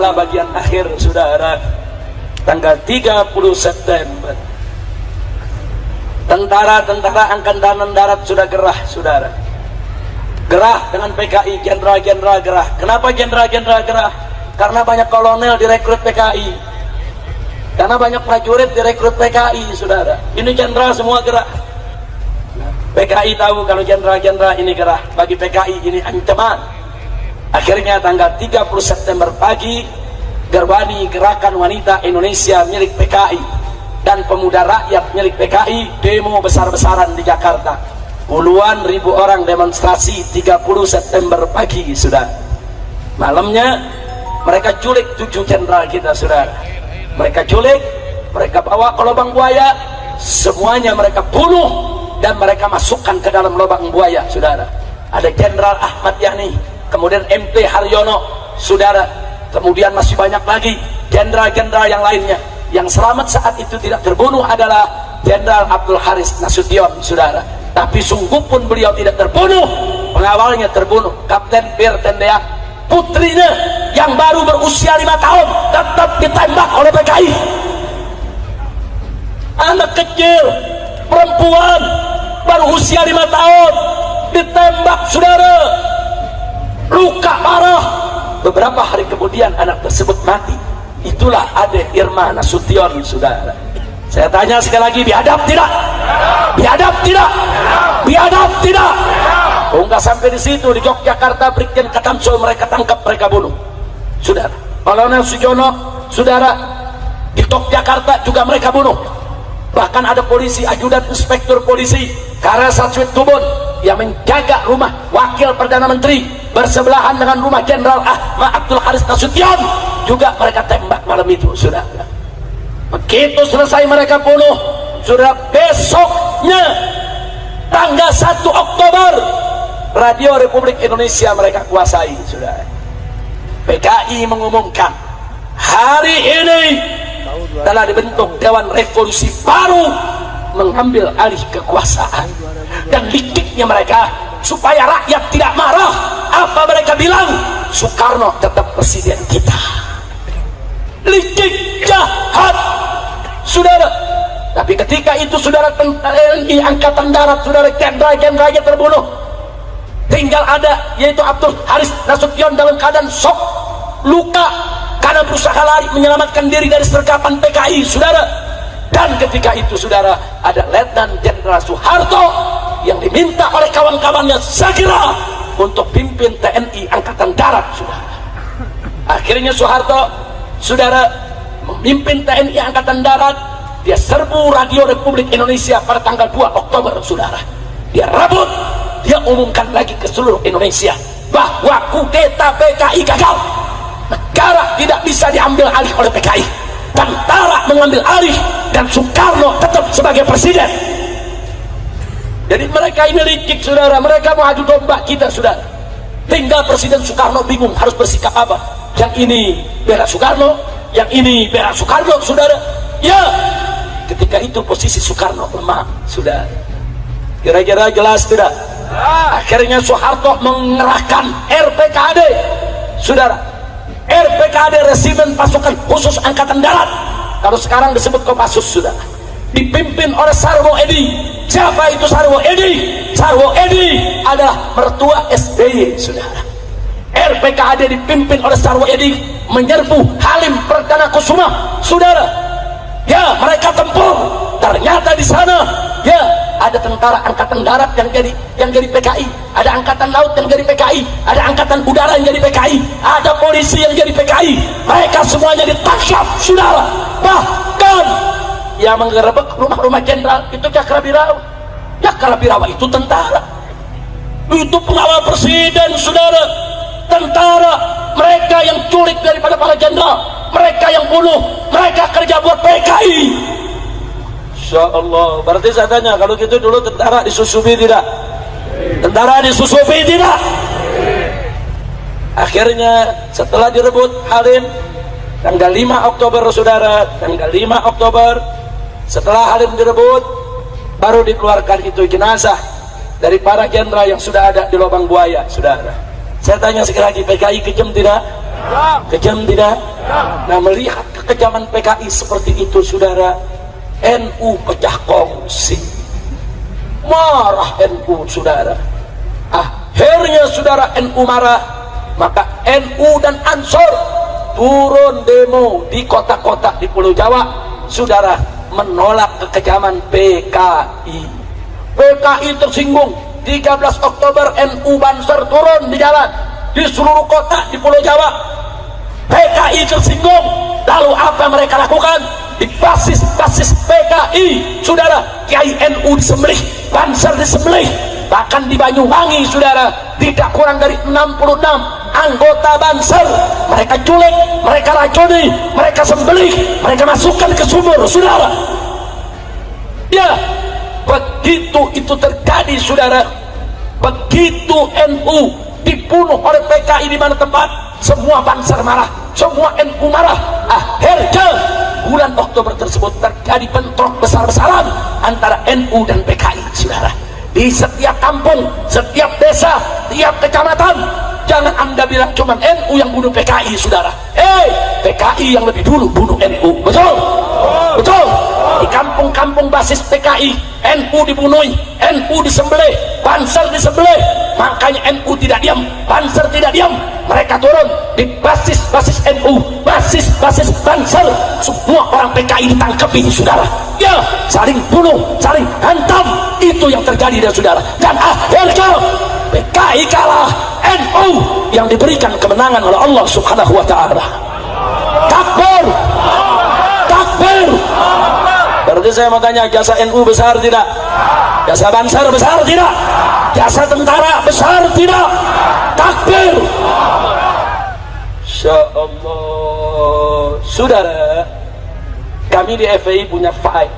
Donggala bagian akhir, saudara. Tanggal 30 September. Tentara-tentara Angkatan Darat sudah gerah, saudara. Gerah dengan PKI, jenderal-jenderal gerah. Kenapa jenderal-jenderal gerah? Karena banyak kolonel direkrut PKI. Karena banyak prajurit direkrut PKI, saudara. Ini jenderal semua gerah. PKI tahu kalau jenderal-jenderal ini gerah. Bagi PKI ini ancaman. Akhirnya tanggal 30 September pagi, Gerbani Gerakan Wanita Indonesia milik PKI dan Pemuda Rakyat milik PKI demo besar-besaran di Jakarta. Puluhan ribu orang demonstrasi 30 September pagi, saudara. Malamnya mereka culik 7 jenderal kita, saudara. Mereka culik, mereka bawa ke lubang buaya, semuanya mereka bunuh dan mereka masukkan ke dalam lubang buaya, saudara. Ada Jenderal Ahmad Yani, kemudian MP Haryono, saudara. Kemudian masih banyak lagi jenderal-jenderal yang lainnya. Yang selamat saat itu tidak terbunuh adalah Jenderal Abdul Haris Nasution, saudara. Tapi sungguh pun beliau tidak terbunuh. Pengawalnya terbunuh, Kapten Firtendeak. Putrinya yang baru berusia 5 tahun tetap ditembak oleh PKI. Anak kecil, perempuan baru usia 5 tahun ditembak, saudara. Luka parah. Beberapa hari kemudian anak tersebut mati. Itulah Ade Irma Nasution, saudara. Saya tanya sekali lagi, biadab tidak? Biadab tidak? Biadab tidak? Oh, nggak sampai di situ. Di Yogyakarta Brigjen Katamso mereka tangkap, mereka bunuh, saudara. Kolonel Sujono, saudara, di Yogyakarta juga mereka bunuh. Bahkan ada polisi, ajudan inspektur polisi Karasatwit Tubun yang menjaga rumah wakil Perdana Menteri bersebelahan dengan rumah Jenderal Ahmad Abdul Haris Nasution, juga mereka tembak malam itu, saudara. Begitu selesai mereka bunuh, saudara, besoknya tanggal 1 Oktober Radio Republik Indonesia mereka kuasai, saudara. PKI mengumumkan hari ini telah dibentuk Dewan Revolusi baru mengambil alih kekuasaan. Dan liciknya mereka supaya rakyat tidak marah, apa mereka bilang? Soekarno tetap presiden kita. Licik, jahat, saudara. Tapi ketika itu, saudara, TNI Angkatan Darat, saudara, jenderal-jenderalnya terbunuh. Tinggal ada, yaitu Abdul Haris Nasution dalam keadaan shock, luka, karena berusaha lari menyelamatkan diri dari sergapan PKI, saudara. Dan ketika itu, saudara, ada Letnan Jenderal Soeharto yang diminta oleh kawan-kawannya segera untuk pimpin TNI Angkatan Darat, saudara. Akhirnya Soeharto, saudara, memimpin TNI Angkatan Darat. Dia serbu Radio Republik Indonesia pada tanggal 2 Oktober, saudara. Dia rebut, dia umumkan lagi ke seluruh Indonesia bahwa kudeta PKI gagal. Negara tidak bisa diambil alih oleh PKI. Tentara mengambil alih dan Soekarno tetap sebagai presiden. Jadi mereka ini licik, saudara. Mereka mau adu domba kita, saudara. Tinggal Presiden Soekarno bingung harus bersikap apa. Yang ini bela Soekarno, yang ini bela Soekarno, saudara. Ya, ketika itu posisi Soekarno lemah, saudara. Kira-kira jelas tidak? Akhirnya Soeharto mengerahkan RPKAD, saudara. RPKAD, Resimen Pasukan Khusus Angkatan Darat, kalau sekarang disebut Kopassus, saudara. Dipimpin oleh Sarwo Edi. Siapa itu Sarwo Edi? Sarwo Edi adalah mertua SBY, saudara. RPKAD dipimpin oleh Sarwo Edi menyerbu Halim Perdana Kusuma, saudara. Ya, mereka tempur. Ternyata di sana, ya, ada tentara Angkatan Darat yang jadi PKI, ada Angkatan Laut yang jadi PKI, ada Angkatan Udara yang jadi PKI, ada polisi yang jadi PKI. Mereka semuanya ditangkap, saudara. Bahkan yang menggerebek rumah-rumah jenderal itu Cakrabirawa. Cakrabirawa itu tentara, itu pengawal presiden, saudara. Tentara, mereka yang culik daripada para jenderal, mereka yang bunuh, mereka kerja buat PKI. Insya Allah. Berarti saya tanya, kalau gitu dulu tentara disusupi tidak? Tentara disusupi tidak? Akhirnya setelah direbut Halim tanggal 5 Oktober, saudara, tanggal 5 Oktober setelah Halim direbut, baru dikeluarkan itu jenazah dari para jenderal yang sudah ada di lubang buaya, saudara. Saya tanya sekali lagi, PKI kejam tidak? Kejam tidak? Nah, melihat kekejaman PKI seperti itu, saudara, NU pecah kongsi. Marah NU, saudara. Akhirnya saudara NU marah, maka NU dan Ansor turun demo di kota-kota di Pulau Jawa, saudara, menolak kekejaman PKI. PKI tersinggung. 13 Oktober NU Banser turun di jalan di seluruh kota di Pulau Jawa. PKI tersinggung. Lalu apa mereka lakukan? Di basis PKI, saudara, Kiai NU disembelih, Banser disembelih. Bahkan di Banyuwangi, saudara, tidak kurang dari 66 anggota Banser mereka culik, mereka racuni, mereka sembelih, mereka masukkan ke sumur, saudara. Ya, begitu itu terjadi, saudara. Begitu NU dibunuh oleh PKI di mana tempat, semua Banser marah, semua NU marah. Akhirnya bulan Oktober tersebut terjadi bentrok besar-besaran antara NU dan PKI, saudara. Di setiap kampung, setiap desa, setiap kecamatan. Jangan Anda bilang cuma NU yang bunuh PKI, saudara. PKI yang lebih dulu bunuh NU. Betul? Betul. Di kampung-kampung basis PKI, NU dibunuh, NU disembelih, Banser disembelih. Makanya NU tidak diam, Banser tidak diam. Mereka turun di basis NU, basis Banser. Semua orang PKI ditangkepin, saudara. Ya, saling bunuh, saling hantam. Itu yang terjadi, saudara. Dan akhirnya PKI kalah, NU yang diberikan kemenangan oleh Allah Subhanahu wa Ta'ala. Takbir, takbir. Berarti saya mau tanya, jasa NU besar tidak? Jasa Banser besar tidak? Jasa tentara besar tidak? Takbir. Insya Allah, saudara, kami di FPI punya file.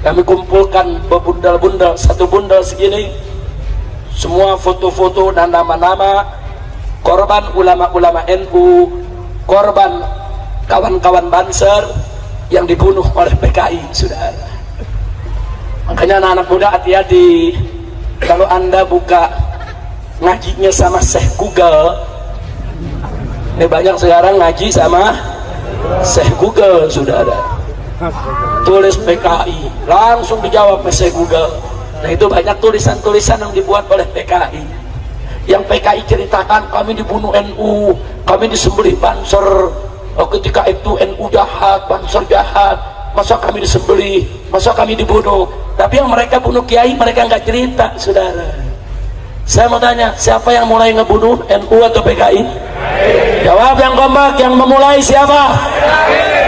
Kami kumpulkan bebundal-bundal, satu bundal segini, semua foto-foto dan nama-nama korban ulama-ulama NU, korban kawan-kawan Banser yang dibunuh oleh PKI, saudara. Makanya anak-anak muda hati-hati kalau Anda buka ngajinya sama Syekh Google. Ini banyak sekarang ngaji sama Syekh Google, saudara. Tulis PKI, langsung dijawab Syekh Google. Nah, itu banyak tulisan-tulisan yang dibuat oleh PKI. Yang PKI ceritakan, kami dibunuh NU, kami disembelih Banser. Ketika itu NU jahat, Banser jahat. Masa kami disembelih, masa kami dibunuh. Tapi yang mereka bunuh kiai, mereka nggak cerita, saudara. Saya mau tanya, siapa yang mulai ngebunuh, NU atau PKI? Jawab yang kompak. Yang memulai siapa?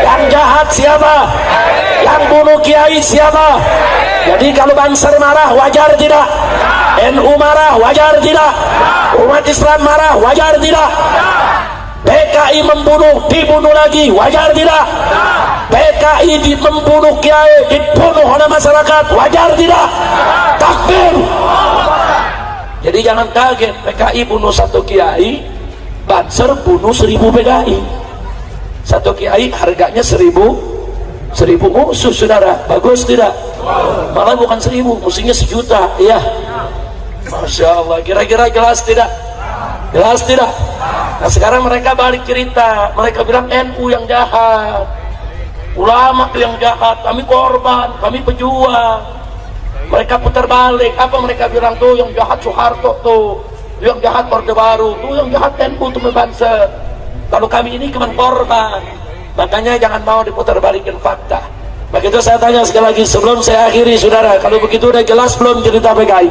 Yang jahat siapa? Yang bunuh kiai siapa? Jadi kalau Banser marah, wajar tidak? NU marah, wajar tidak? Umat Islam marah, wajar tidak? PKI membunuh, dibunuh lagi, wajar tidak? PKI membunuh kiai, dibunuh oleh masyarakat, wajar tidak? Takbir. Jadi jangan kaget, PKI bunuh satu kiai, Banser bunuh 1000 PKI. Satu kiai harganya 1000 musuh, saudara. Bagus tidak? Malah bukan 1000, musuhnya 1.000.000. Iya. Masya Allah. Kira-kira jelas tidak? Jelas tidak? Nah, sekarang mereka balik cerita, mereka bilang NU yang jahat, ulama yang jahat, kami korban, kami pejuang. Mereka putar balik, apa mereka bilang tuh? Yang jahat Soeharto tuh, yang jahat Orde Baru tuh, yang jahat NU tuh Banser. Kalau kami ini cuma korban. Makanya jangan mau diputar balikin fakta. Begitu saya tanya sekali lagi sebelum saya akhiri, saudara, kalau begitu udah jelas belum cerita PKI?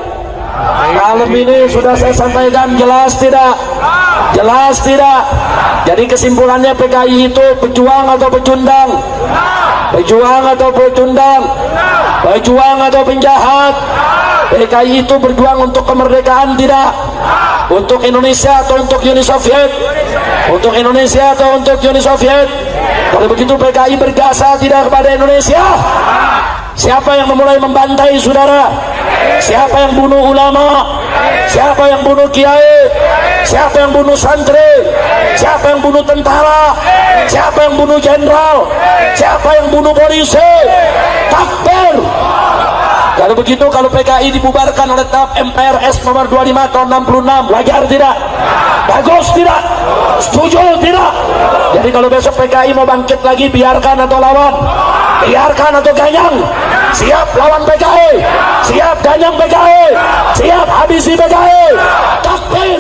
Malam ini sudah saya sampaikan, jelas tidak? Jelas tidak? Jadi kesimpulannya, PKI itu pejuang atau pecundang? Pejuang atau pecundang? Pejuang atau penjahat? PKI itu berjuang untuk kemerdekaan tidak? Untuk Indonesia atau untuk Uni Soviet? Untuk Indonesia atau untuk Uni Soviet? Kalau begitu PKI berjasa tidak kepada Indonesia? Siapa yang memulai membantai, saudara? Siapa yang bunuh ulama? Siapa yang bunuh kiai? Siapa yang bunuh santri? Siapa yang bunuh tentara? Siapa yang bunuh jenderal? Siapa yang bunuh polisi? Takbir. Kalau begitu, kalau PKI dibubarkan oleh TAP MPRS nomor 25 tahun 66, wajar tidak? Bagus tidak? Setuju tidak? Jadi kalau besok PKI mau bangkit lagi, biarkan atau lawan? Biarkan atau ganyang? Siap lawan PKI? Siap ganyang PKI? Siap habisi PKI? Takbir!